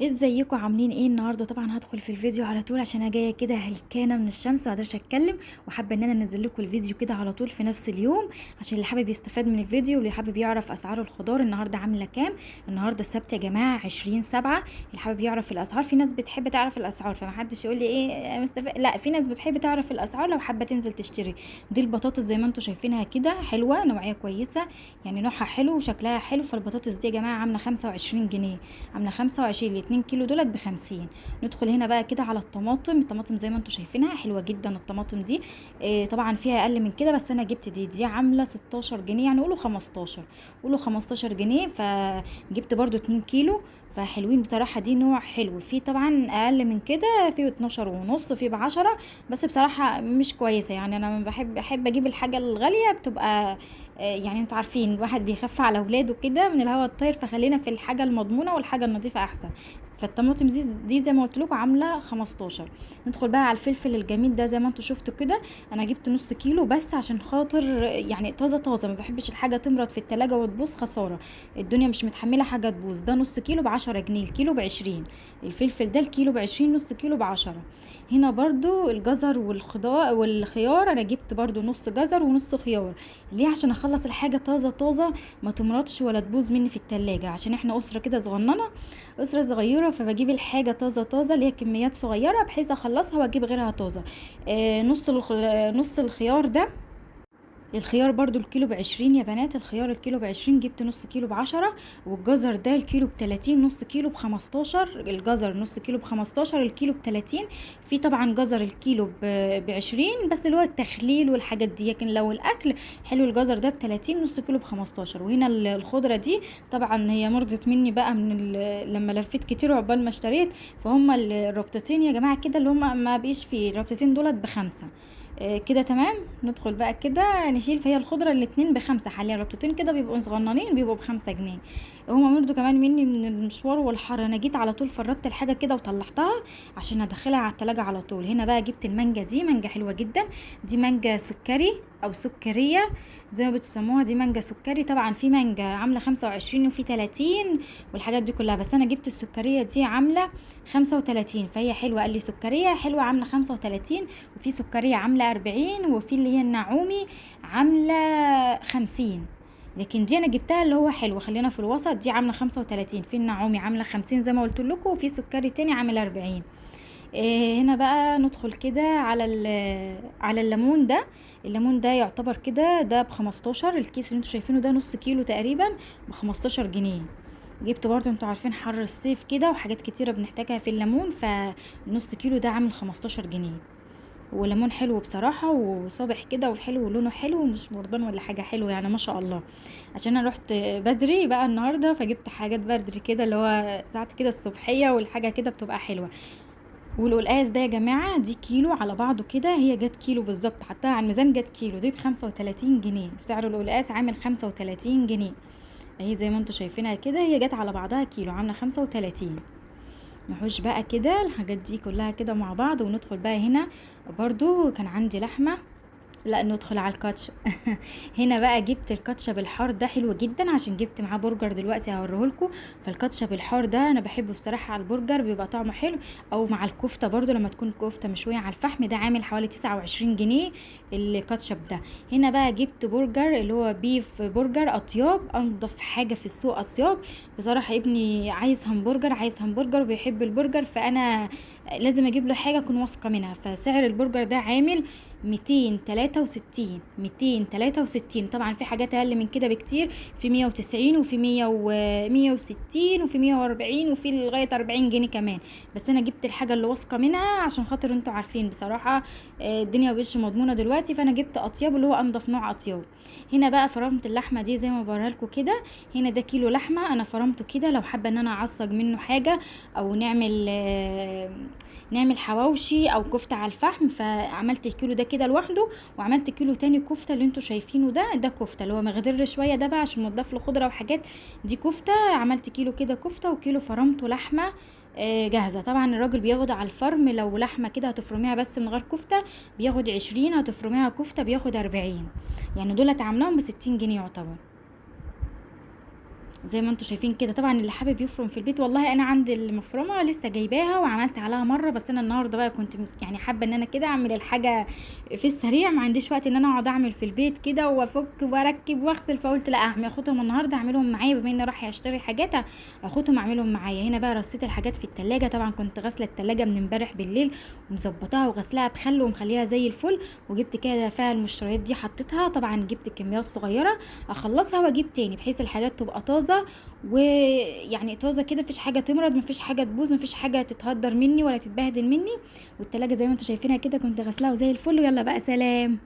ازيكم عاملين ايه النهارده؟ طبعا هدخل في الفيديو على طول عشان انا جايه كده هلكانه من الشمس ومقدرش اتكلم، وحابه ان انا انزل لكم الفيديو كده على طول في نفس اليوم عشان اللي حابب يستفاد من الفيديو واللي حابب يعرف اسعار الخضار النهارده عامله كام. النهارده السبت يا جماعه 20/7. اللي حابب يعرف الاسعار، في ناس بتحب تعرف الاسعار فمحدش يقول لي ايه مستفاد، لا، في ناس بتحب تعرف الاسعار لو حابه تنزل تشتري. دي البطاطس زي ما انتم شايفينها كده حلوه، نوعيه كويسه، يعني نوعها حلو وشكلها حلو. فالبطاطس دي يا جماعه عامله 25 جنيه، عامله 25 ل 2 كيلو دولت ب50. ندخل هنا بقى كده على الطماطم زي ما انتم شايفينها حلوه جدا الطماطم دي. طبعا فيها اقل من كده بس انا جبت دي عامله 16 جنيه، يعني قولوا 15، قولوا 15 جنيه. فجبت برضو 2 كيلو، فحلوين بصراحة. دي نوع حلو، في طبعا اقل من كده، في 12 ونص، في ب10، بس بصراحة مش كويسة. يعني انا ما بحب اجيب الحاجة الغالية، بتبقى يعني انتوا عارفين الواحد بيخاف على اولاده كده من الهوا الطاير، فخلينا في الحاجة المضمونة والحاجة النظيفة احسن. فالطماطم دي زي ما قلت لكم عامله 15. ندخل بقى على الفلفل الجميل ده زي ما انتم شفتوا كده. انا جبت نص كيلو بس عشان خاطر يعني طازه طازه، ما بحبش الحاجه تمرض في التلاجة وتبوظ، خساره. الدنيا مش متحمله حاجه تبوظ. ده نص كيلو ب10 جنيه، الكيلو ب20. الفلفل ده الكيلو ب20، نص كيلو ب10. هنا برضو الجزر والخضار والخيار، انا جبت برضو نص جزر ونص خيار. ليه؟ عشان اخلص الحاجه طازه طازه، ما تمرضش ولا تبوظ مني في التلاجة، عشان احنا اسره كده صغننه، اسره صغيره، فبجيب الحاجه طازه طازه اللي هي كميات صغيره بحيث اخلصها واجيب غيرها طازه. نص الخيار ده. الخيار برضو الكيلو ب20 يا بنات، الخيار الكيلو ب20، جبت نص كيلو ب10. والجزر ده الكيلو ب30، نص كيلو ب15. الجزر نص كيلو ب15، الكيلو ب30. في طبعا جزر الكيلو ب20 بس اللي هو التخليل والحاجات دي، لكن لو الاكل حلو الجزر ده ب30، نص كيلو ب15. وهنا الخضره دي طبعا هي مرضت مني بقى لما لفيت كتير وعقبال ما اشتريت. فهم الربطتين يا جماعه كده اللي هم ما بقيش فيه الربطتين دولت ب5. كده تمام. ندخل بقى كده نشيل. فهي الخضرة الاتنين ب5 حاليا، ربطتين كده بيبقوا صغننين بيبقوا ب5 جنيه. هما مرضوا كمان مني من المشوار والحر، انا جيت على طول فردت الحاجة كده وطلعتها عشان ادخلها على التلاجة على طول. هنا بقى جبت المانجا، دي مانجا حلوة جدا، دي مانجا سكري او سكرية زي ما بتسموها. دي مانجا سكري، طبعا في مانجا عاملة 25 وفي 30 والحاجات دي كلها، بس انا جبت السكرية دي عاملة 35. فهي حلوة، قال لي سكرية حلوة عاملة 35، وفي سكرية عاملة 40، وفي اللي هي النعومي عاملة 50. لكن دي انا جبتها اللي هو حلو، خلينا في الوسط. دي عاملة 35، في النعومي عاملة 50 زي ما قلت لكم، وفي سكري تاني عامل 40. هنا بقى ندخل كده على على الليمون ده. الليمون ده يعتبر كده ده ب15، الكيس اللي انتوا شايفينه ده نص كيلو تقريبا ب15 جنيه. جبت برضو، انتوا عارفين حر الصيف كده وحاجات كتيرة بنحتاجها في الليمون، فنص كيلو ده عامل 15 جنيه. وليمون حلو بصراحة وصابح كده وحلو ولونه حلو ومش مرضان ولا حاجة، حلو يعني ما شاء الله. عشان انا رحت بدري بقى النهاردة فجبت حاجات بدري كده اللي هو ساعات كده الصبحية والحاجة كده بتبقى حلوة. والقلقاس ده يا جماعة دي كيلو على بعضه كده، هي جت كيلو بالظبط، حطها على الميزان جت كيلو، دي ب35 جنيه. سعر القلقاس عامل 35 جنيه. اهي زي ما انتوا شايفينها كده، هي جت على بعضها كيلو عاملة 35. نحوش بقى كده الحاجات دي كلها كده مع بعض وندخل بقى هنا. برضو كان عندي لحمة، لا ندخل على الكاتشب. هنا بقى جبت الكاتشب الحار ده حلو جدا عشان جبت معاه برجر دلوقتي هوريهولكم. فالكاتشب الحار ده انا بحبه بصراحه على البرجر، بيبقى طعمه حلو، او مع الكفته برضو لما تكون كفته مشويه على الفحم. ده عامل حوالي 29 جنيه الكاتشب ده. هنا بقى جبت برجر اللي هو بيف برجر اطياب، انضف حاجه في السوق اطياب. بصراحه ابني عايز همبرجر، عايز همبرجر وبيحب البرجر، فانا لازم اجيب له حاجه اكون واثقه منها. فسعر البرجر ده عامل 263. 263 طبعا في حاجات اقل من كده بكتير، في 190 وفي 160 وفي 140 وفي لغايه 40 جنيه كمان. بس انا جبت الحاجه اللي واثقه منها عشان خاطر انتوا عارفين بصراحه الدنيا مبقتش مضمونه دلوقتي، فانا جبت اطياب اللي هو انضف نوع اطياب. هنا بقى فرمت اللحمه دي زي ما بوريها لكم كده. هنا ده كيلو لحمه انا فرمته كده، لو حابه ان انا اعصج منه حاجه او نعمل حواوشي او كفته على الفحم، فعملت الكيلو ده كده لوحده. وعملت كيلو تاني كفته اللي انتوا شايفينه ده كفته اللي هو مغدر شويه ده بقى عشان نضاف له خضره وحاجات. دي كفته، عملت كيلو كده كفته وكيلو فرمته لحمه جاهزه. طبعا الراجل بياخد على الفرم لو لحمه كده هتفرميها بس من غير كفته بياخد 20، هتفرميها كفته بياخد 40. يعني دول عاملاهم ب60 جنيه يعتبر. زي ما انتم شايفين كده. طبعا اللي حابب يفرم في البيت، والله انا عندي المفرمه لسه جايباها وعملت عليها مره، بس انا النهارده بقى كنت يعني حابه ان انا كده اعمل الحاجه في السريع، ما عنديش وقت ان انا اقعد اعمل في البيت كده وافك واركب واغسل، فقلت لا اخدهم النهارده اعملهم معايا، بما اني رايحه اشتري حاجات اخدهم اعملهم معايا. هنا بقى رصيت الحاجات في التلاجة. طبعا كنت غاسله التلاجة من امبارح بالليل ومظبطاها وغسلاها بخل ومخليها زي الفل، وجبت كده فيها المشتريات دي حطيتها. طبعا جبت كميات صغيره اخلصها واجيب تاني بحيث الحاجات تبقى طازه، ويعني طازه كده، مفيش حاجه تمرض، مفيش حاجه تبوظ، مفيش حاجه تتهدر مني ولا تتبهدل مني. والتلاجة زي ما انتم شايفينها كده كنت غسلاها وزي الفل. ويلا بقى سلام.